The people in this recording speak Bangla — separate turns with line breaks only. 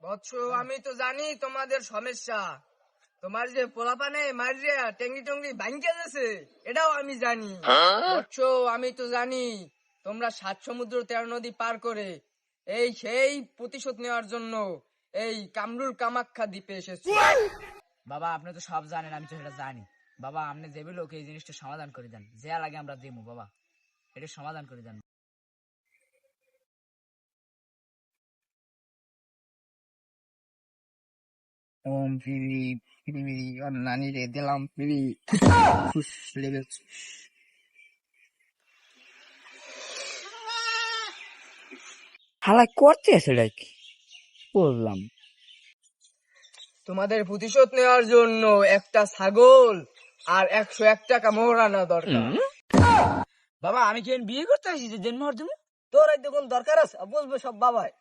বৎস, আমি তো জানি তোমাদের সমস্যা। তোমার যে পোলাপানে মারিয়া টেঙ্গি টঙ্গি ভাঙ্গে গেছে, এটাও আমি জানি। বৎস, আমি তো জানি তোমরা 7 সমুদ্র 13 নদী পার করে সেই প্রতিশোধ নেওয়ার জন্য এই কামরুল কামাখ্যা দ্বীপে এসেছো।
বাবা আপনি তো সব জানেন, আমি তো সেটা জানি। বাবা আপনি যে লোক এই জিনিসটা সমাধান করে দেন, যে লাগে আমরা দেবো বাবা, এটা সমাধান করে দেন।
ওম পিবি পিবি নানি রে দিলাম পিবি খুশ লেগে হালাই করতে আছে কি বললাম।
তোমাদের প্রতিশোধ নেওয়ার জন্য একটা ছাগল আর 101 টাকা মোহর আনা দরকার।
বাবা আমি কি বিয়ে করতে আসি যে জন্ম হওয়ার জন্য?
তোর এই দেখুন দরকার আছে, বুঝবে সব বাবাই।